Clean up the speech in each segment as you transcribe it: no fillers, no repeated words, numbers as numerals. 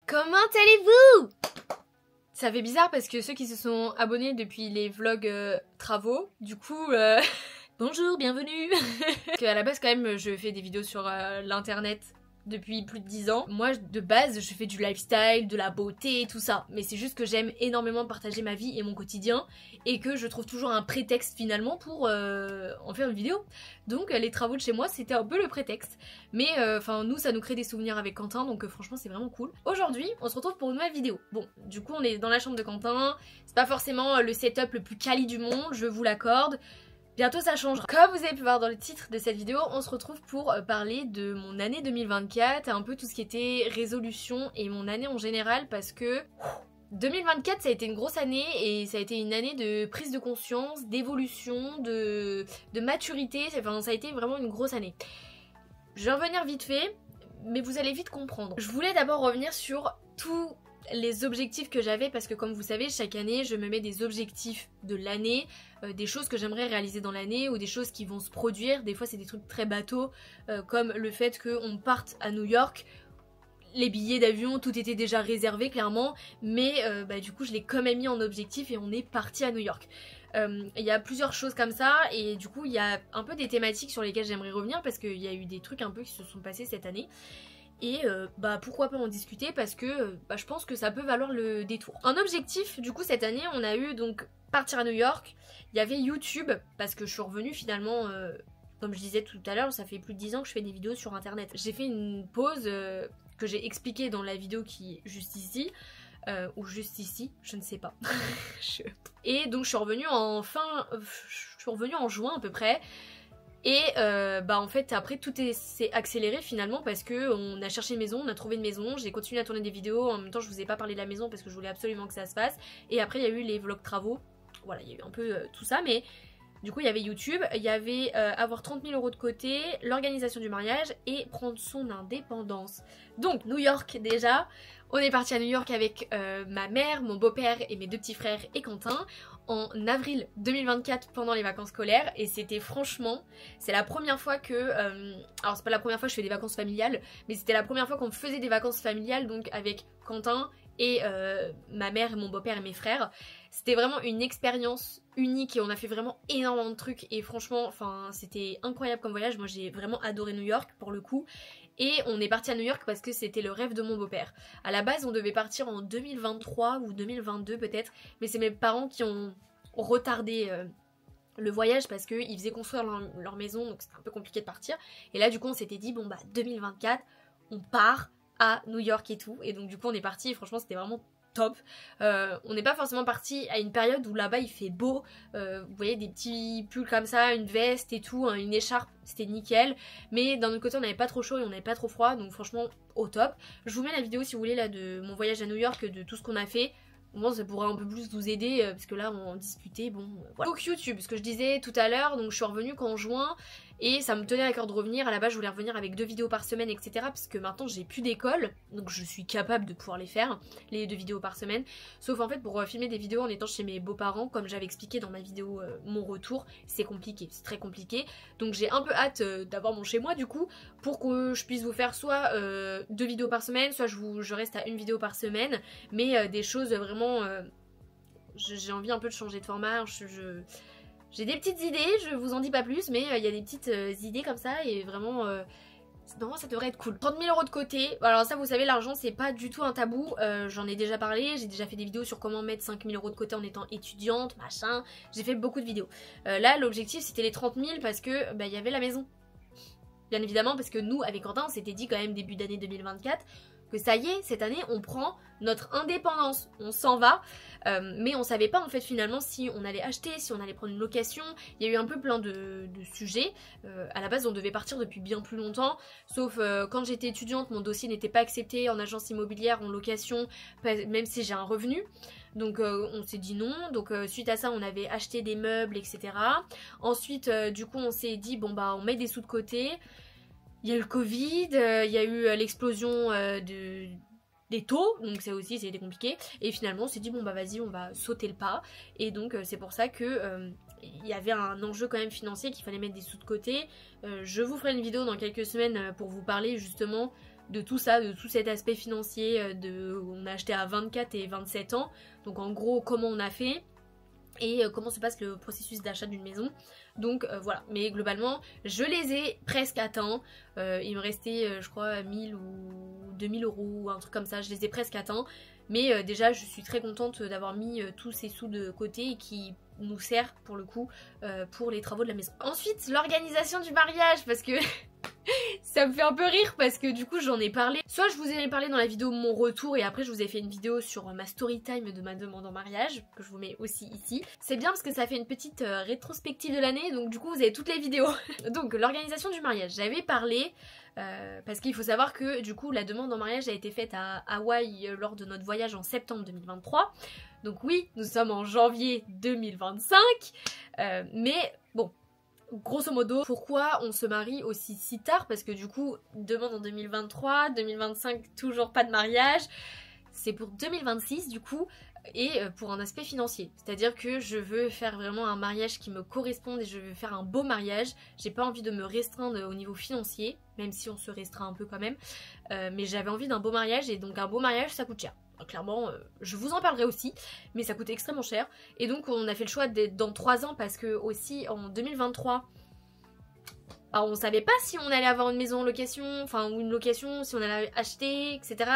Comment allez-vous? Ça fait bizarre parce que ceux qui se sont abonnés depuis les vlogs travaux, du coup, bonjour, bienvenue. Parce qu'à la base quand même, je fais des vidéos sur l'internet depuis plus de 10 ans. Moi, de base, je fais du lifestyle, de la beauté, tout ça. Mais c'est juste que j'aime énormément partager ma vie et mon quotidien et que je trouve toujours un prétexte finalement pour en faire une vidéo. Donc les travaux de chez moi, c'était un peu le prétexte. Mais enfin, nous, ça nous crée des souvenirs avec Quentin, donc franchement, c'est vraiment cool. Aujourd'hui, on se retrouve pour une nouvelle vidéo. Bon, du coup, on est dans la chambre de Quentin. C'est pas forcément le setup le plus quali du monde, je vous l'accorde. Bientôt ça changera. Comme vous avez pu voir dans le titre de cette vidéo, on se retrouve pour parler de mon année 2024, un peu tout ce qui était résolution et mon année en général parce que 2024 ça a été une grosse année et ça a été une année de prise de conscience, d'évolution, de maturité, enfin ça a été vraiment une grosse année. Je vais revenir vite fait, mais vous allez vite comprendre. Je voulais d'abord revenir sur tous les objectifs que j'avais parce que comme vous savez chaque année je me mets des objectifs de l'année, des choses que j'aimerais réaliser dans l'année ou des choses qui vont se produire. Des fois c'est des trucs très bateaux comme le fait qu'on parte à New York. Les billets d'avion, tout était déjà réservé clairement, mais du coup je l'ai quand même mis en objectif et on est parti à New York. Il y a plusieurs choses comme ça et du coup il y a un peu des thématiques sur lesquelles j'aimerais revenir parce qu'il y a eu des trucs un peu qui se sont passés cette année. Et pourquoi pas en discuter parce que je pense que ça peut valoir le détour. Un objectif du coup cette année on a eu donc partir à New York, il y avait YouTube parce que je suis revenue finalement comme je disais tout à l'heure, ça fait plus de 10 ans que je fais des vidéos sur internet. J'ai fait une pause que j'ai expliquée dans la vidéo qui est juste ici. Ou juste ici, je ne sais pas. Et donc je suis revenue en juin à peu près. Et en fait après tout s'est accéléré finalement parce que on a cherché une maison, on a trouvé une maison, j'ai continué à tourner des vidéos, en même temps je vous ai pas parlé de la maison parce que je voulais absolument que ça se fasse. Et après il y a eu les vlogs travaux, voilà il y a eu un peu tout ça mais du coup il y avait YouTube, il y avait avoir 30 000 € de côté, l'organisation du mariage et prendre son indépendance. Donc New York déjà, on est parti à New York avec ma mère, mon beau-père et mes deux petits frères et Quentin en avril 2024 pendant les vacances scolaires et c'était franchement, c'est la première fois que, alors c'est pas la première fois que je fais des vacances familiales, mais c'était la première fois qu'on faisait des vacances familiales donc avec Quentin et ma mère, mon beau-père et mes frères. C'était vraiment une expérience unique et on a fait vraiment énormément de trucs et franchement, enfin c'était incroyable comme voyage. Moi j'ai vraiment adoré New York pour le coup. Et on est parti à New York parce que c'était le rêve de mon beau-père. À la base on devait partir en 2023 ou 2022 peut-être, mais c'est mes parents qui ont retardé le voyage parce qu'ils faisaient construire leur maison donc c'était un peu compliqué de partir. Et là du coup on s'était dit bon bah 2024 on part à New York et tout. Et donc du coup on est parti et franchement c'était vraiment top. On n'est pas forcément parti à une période où là-bas il fait beau, vous voyez des petits pulls comme ça, une veste et tout, hein, une écharpe, c'était nickel. Mais d'un autre côté on n'avait pas trop chaud et on n'avait pas trop froid, donc franchement au top. Je vous mets la vidéo si vous voulez là de mon voyage à New York, de tout ce qu'on a fait. Bon, ça pourra un peu plus vous aider parce que là on en discutait, bon voilà. Donc YouTube, ce que je disais tout à l'heure, donc je suis revenue qu'en juin et ça me tenait à cœur de revenir. À la base je voulais revenir avec 2 vidéos par semaine etc parce que maintenant j'ai plus d'école donc je suis capable de pouvoir les faire, les 2 vidéos par semaine. Sauf en fait pour filmer des vidéos en étant chez mes beaux-parents, comme j'avais expliqué dans ma vidéo mon retour, c'est compliqué, c'est très compliqué. Donc j'ai un peu hâte d'avoir mon chez moi du coup pour que je puisse vous faire soit 2 vidéos par semaine, soit je reste à 1 vidéo par semaine, mais des choses vraiment j'ai envie un peu de changer de format. J'ai des petites idées, je vous en dis pas plus, mais il y a des petites idées comme ça et vraiment normalement ça devrait être cool. 30 000 € de côté, alors ça vous savez l'argent c'est pas du tout un tabou, j'en ai déjà parlé, j'ai déjà fait des vidéos sur comment mettre 5 000 € de côté en étant étudiante, machin, j'ai fait beaucoup de vidéos. Là l'objectif c'était les 30 000 parce que il y avait la maison. Bien évidemment parce que nous avec Quentin on s'était dit quand même début d'année 2024 que ça y est, cette année on prend notre indépendance, on s'en va, mais on savait pas en fait finalement si on allait acheter, si on allait prendre une location. Il y a eu un peu plein de sujets. À la base on devait partir depuis bien plus longtemps, sauf quand j'étais étudiante mon dossier n'était pas accepté en agence immobilière, en location, même si j'ai un revenu. Donc on s'est dit non, donc suite à ça on avait acheté des meubles etc. Ensuite du coup on s'est dit bon bah on met des sous de côté. Il y a eu le Covid, il y a eu l'explosion des taux, donc ça aussi c'était compliqué. Et finalement on s'est dit bon bah vas-y on va sauter le pas. Et donc c'est pour ça que il y avait un enjeu quand même financier qu'il fallait mettre des sous de côté. Je vous ferai une vidéo dans quelques semaines pour vous parler justement de tout ça, de tout cet aspect financier, on a acheté à 24 et 27 ans, donc en gros comment on a fait et comment se passe le processus d'achat d'une maison. Donc voilà, mais globalement je les ai presque atteints, il me restait je crois 1000 ou 2000 euros ou un truc comme ça, je les ai presque atteints, mais déjà je suis très contente d'avoir mis tous ces sous de côté et qui nous sert pour le coup pour les travaux de la maison. Ensuite l'organisation du mariage, parce que ça me fait un peu rire parce que du coup j'en ai parlé. Soit je vous en ai parlé dans la vidéo mon retour et après je vous ai fait une vidéo sur ma story time de ma demande en mariage que je vous mets aussi ici. C'est bien parce que ça fait une petite rétrospective de l'année, donc du coup vous avez toutes les vidéos. Donc l'organisation du mariage, j'avais parlé parce qu'il faut savoir que du coup la demande en mariage a été faite à Hawaï lors de notre voyage en septembre 2023. Donc oui, nous sommes en janvier 2025, mais bon, grosso modo, pourquoi on se marie aussi si tard? Parce que du coup, demande en 2023, 2025, toujours pas de mariage. C'est pour 2026 du coup, et pour un aspect financier. C'est-à-dire que je veux faire vraiment un mariage qui me corresponde et je veux faire un beau mariage. J'ai pas envie de me restreindre au niveau financier, même si on se restreint un peu quand même. Mais j'avais envie d'un beau mariage et donc un beau mariage ça coûte cher. Clairement, je vous en parlerai aussi, mais ça coûte extrêmement cher. Et donc on a fait le choix d'être dans 3 ans parce que aussi en 2023, alors on savait pas si on allait avoir une maison en location, enfin ou une location, si on allait acheter, etc.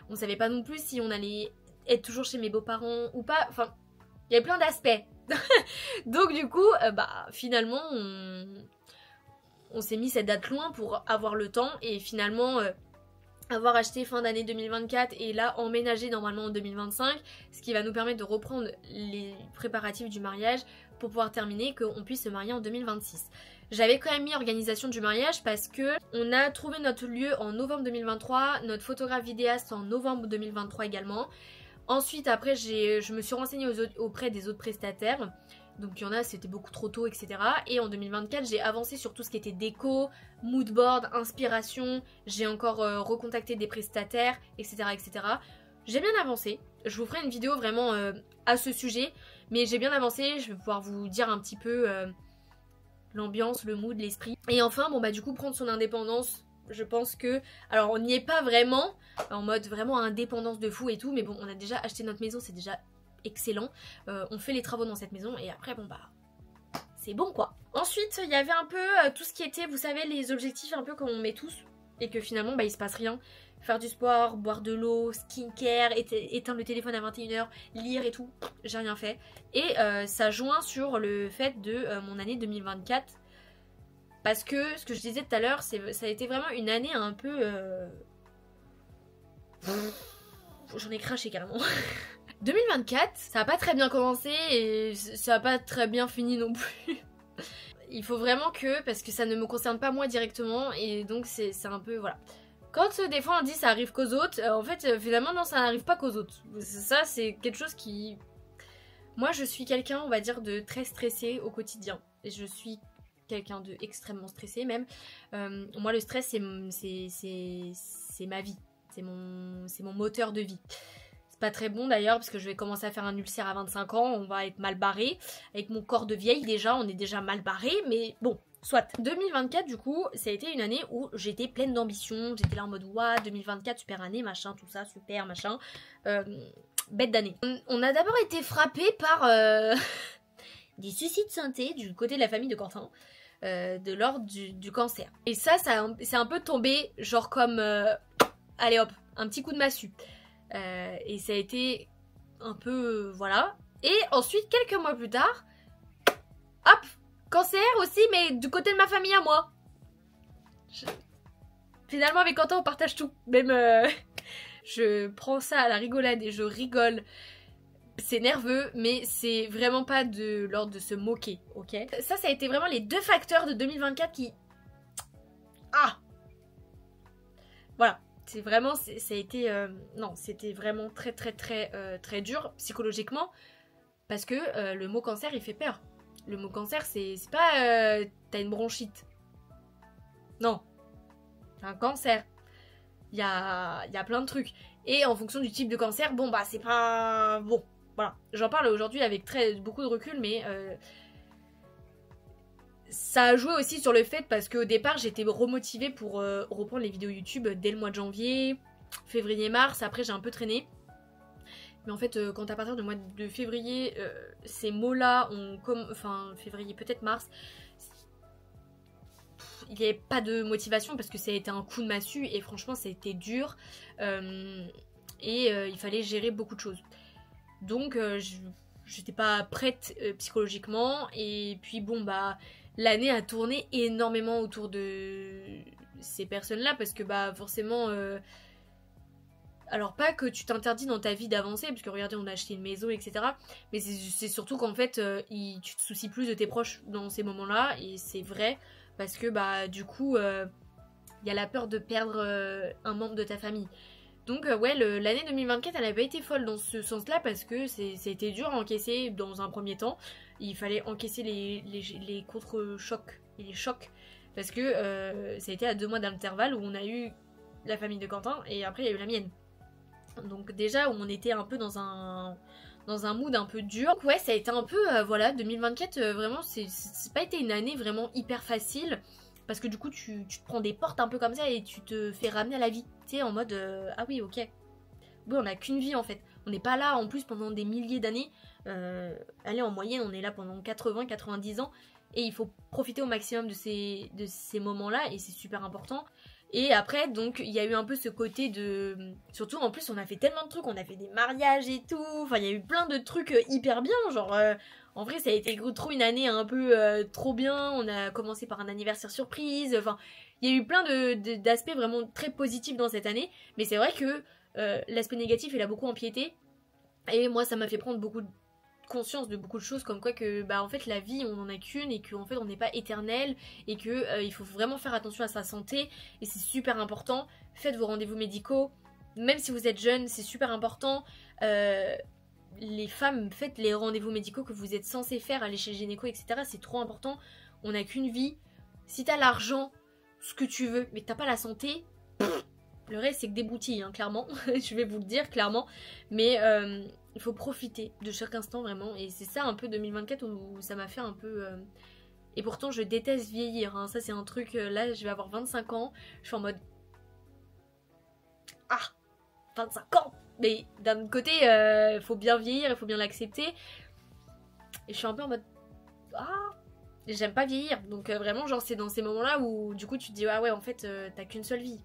On savait pas non plus si on allait être toujours chez mes beaux-parents ou pas. Enfin, il y avait plein d'aspects. Donc du coup, finalement, on s'est mis cette date loin pour avoir le temps et finalement... avoir acheté fin d'année 2024 et là emménager normalement en 2025, ce qui va nous permettre de reprendre les préparatifs du mariage pour pouvoir terminer, qu'on puisse se marier en 2026. J'avais quand même mis organisation du mariage parce que on a trouvé notre lieu en novembre 2023, notre photographe vidéaste en novembre 2023 également. Ensuite après je me suis renseignée auprès des autres prestataires. Donc il y en a, c'était beaucoup trop tôt, etc. Et en 2024, j'ai avancé sur tout ce qui était déco, moodboard, inspiration. J'ai encore recontacté des prestataires, etc. etc. J'ai bien avancé. Je vous ferai une vidéo vraiment à ce sujet. Mais j'ai bien avancé, je vais pouvoir vous dire un petit peu l'ambiance, le mood, l'esprit. Et enfin, bon bah du coup, prendre son indépendance, je pense que... Alors on n'y est pas vraiment, en mode vraiment indépendance de fou et tout. Mais bon, on a déjà acheté notre maison, c'est déjà... excellent, on fait les travaux dans cette maison et après bon bah c'est bon quoi. Ensuite il y avait un peu tout ce qui était, vous savez, les objectifs un peu qu'on met tous et que finalement bah il se passe rien. Faire du sport, boire de l'eau, skincare, éteindre le téléphone à 21h, lire et tout, j'ai rien fait. Et ça joint sur le fait de mon année 2024 parce que ce que je disais tout à l'heure, ça a été vraiment une année un peu... J'en ai craché carrément. 2024, ça a pas très bien commencé et ça a pas très bien fini non plus. Il faut vraiment que, parce que ça ne me concerne pas moi directement et donc c'est un peu, voilà. Quand des fois on dit ça arrive qu'aux autres, en fait finalement non, ça n'arrive pas qu'aux autres. Ça c'est quelque chose qui... Moi je suis quelqu'un, on va dire, de très stressé au quotidien. Et je suis quelqu'un de extrêmement stressé même. Moi le stress c'est ma vie, c'est mon moteur de vie. Pas très bon d'ailleurs parce que je vais commencer à faire un ulcère à 25 ans, on va être mal barré. Avec mon corps de vieille déjà, on est déjà mal barré, mais bon, soit. 2024 du coup, ça a été une année où j'étais pleine d'ambition, j'étais là en mode ouah, 2024, super année, machin, tout ça, super, machin. Bête d'année. On a d'abord été frappé par des soucis de santé du côté de la famille de Quentin, de l'ordre du cancer. Et ça c'est un peu tombé, genre comme, allez hop, un petit coup de massue. Et ça a été un peu... voilà. Et ensuite, quelques mois plus tard, hop, cancer aussi, mais du côté de ma famille à moi. Finalement, avec Quentin, on partage tout. Même, je prends ça à la rigolade et je rigole. C'est nerveux, mais c'est vraiment pas de l'ordre de se moquer, ok? Ça a été vraiment les deux facteurs de 2024 qui... Ah! Voilà. C'est vraiment, ça a été... non, c'était vraiment très dur psychologiquement. Parce que le mot cancer, il fait peur. Le mot cancer, c'est pas... t'as une bronchite. Non. T'as un cancer. Il y a plein de trucs. Et en fonction du type de cancer, bon bah c'est pas... Bon, voilà. J'en parle aujourd'hui avec beaucoup de recul, mais... ça a joué aussi sur le fait parce qu'au départ j'étais remotivée pour reprendre les vidéos YouTube dès le mois de janvier, février, mars, après j'ai un peu traîné. Mais en fait quand à partir du mois de février, ces mots-là ont comme... Enfin février, peut-être mars, il n'y avait pas de motivation parce que ça a été un coup de massue et franchement ça a été dur. Il fallait gérer beaucoup de choses. Donc j'étais pas prête psychologiquement. Et puis bon bah l'année a tourné énormément autour de ces personnes-là parce que bah forcément... alors pas que tu t'interdis dans ta vie d'avancer, parce que regardez on a acheté une maison etc. Mais c'est surtout qu'en fait tu te soucies plus de tes proches dans ces moments-là. Et c'est vrai parce que bah du coup y a la peur de perdre un membre de ta famille. Donc ouais, l'année 2024 elle a pas été folle dans ce sens là parce que c'était dur à encaisser dans un premier temps. Il fallait encaisser les contre-chocs et les chocs parce que ça a été à 2 mois d'intervalle où on a eu la famille de Quentin et après il y a eu la mienne. Donc déjà on était un peu dans un mood un peu dur. Donc ouais ça a été un peu voilà 2024 vraiment c'est pas été une année vraiment hyper facile. Parce que du coup tu te prends des portes un peu comme ça et tu te fais ramener à la vie. Tu sais en mode ah oui ok. Oui on a qu'une vie en fait. On n'est pas là en plus pendant des milliers d'années. Allez en moyenne on est là pendant 80-90 ans. Et il faut profiter au maximum de ces moments là et c'est super important. Et après donc il y a eu un peu ce côté de... Surtout en plus on a fait tellement de trucs. On a fait des mariages et tout. Enfin il y a eu plein de trucs hyper bien. Genre... En vrai, ça a été trop une année un peu trop bien. On a commencé par un anniversaire surprise. Enfin, il y a eu plein d'aspects vraiment très positifs dans cette année. Mais c'est vrai que l'aspect négatif, il a beaucoup empiété. Et moi, ça m'a fait prendre beaucoup de conscience de beaucoup de choses. Comme quoi que, bah, en fait, la vie, on en a qu'une. Et qu'en fait, on n'est pas éternel. Et que il faut vraiment faire attention à sa santé. Et c'est super important. Faites vos rendez-vous médicaux. Même si vous êtes jeune, c'est super important. Les femmes, faites les rendez-vous médicaux que vous êtes censés faire, aller chez le gynéco, etc. C'est trop important. On n'a qu'une vie. Si t'as l'argent, ce que tu veux, mais que t'as pas la santé, le reste c'est que des broutilles, hein, clairement. Je vais vous le dire, clairement. Mais il faut profiter de chaque instant, vraiment. Et c'est ça un peu 2024 où ça m'a fait un peu... Et pourtant, je déteste vieillir. Hein. Ça, c'est un truc... là, je vais avoir 25 ans. Je suis en mode... Ah 25 ans. Mais d'un autre côté, faut bien vieillir, il faut bien l'accepter. Et je suis un peu en mode... Ah, j'aime pas vieillir. Donc vraiment, genre, c'est dans ces moments-là où du coup, tu te dis, ah ouais, en fait, t'as qu'une seule vie.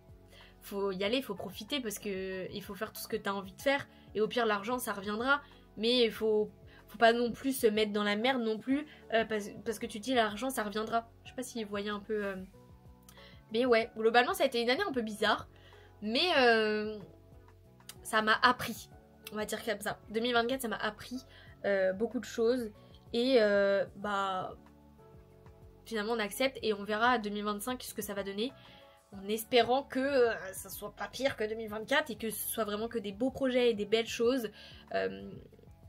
Faut y aller, faut profiter parce que il faut faire tout ce que t'as envie de faire. Et au pire, l'argent, ça reviendra. Mais il faut pas non plus se mettre dans la merde non plus. Parce que tu te dis, l'argent, ça reviendra. Je sais pas si vous voyez un peu... Mais ouais, globalement, ça a été une année un peu bizarre. Mais... ça m'a appris, on va dire comme ça. 2024, ça m'a appris beaucoup de choses. Et bah finalement on accepte et on verra à 2025 ce que ça va donner. En espérant que ça soit pas pire que 2024 et que ce soit vraiment que des beaux projets et des belles choses.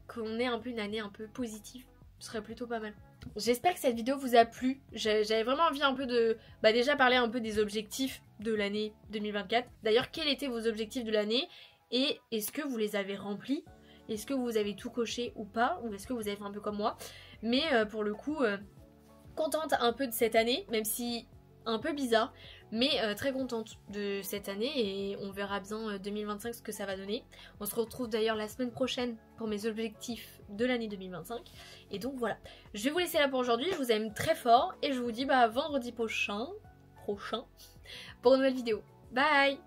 Qu'on ait un peu une année un peu positive. Ce serait plutôt pas mal. J'espère que cette vidéo vous a plu. J'avais vraiment envie un peu de... Bah déjà parler un peu des objectifs de l'année 2024. D'ailleurs, quels étaient vos objectifs de l'année ? Et est-ce que vous les avez remplis? Est-ce que vous avez tout coché ou pas? Ou est-ce que vous avez fait un peu comme moi? Mais pour le coup, contente un peu de cette année, même si un peu bizarre, mais très contente de cette année et on verra bien 2025 ce que ça va donner. On se retrouve d'ailleurs la semaine prochaine pour mes objectifs de l'année 2025. Et donc voilà, je vais vous laisser là pour aujourd'hui, je vous aime très fort et je vous dis bah vendredi prochain pour une nouvelle vidéo. Bye!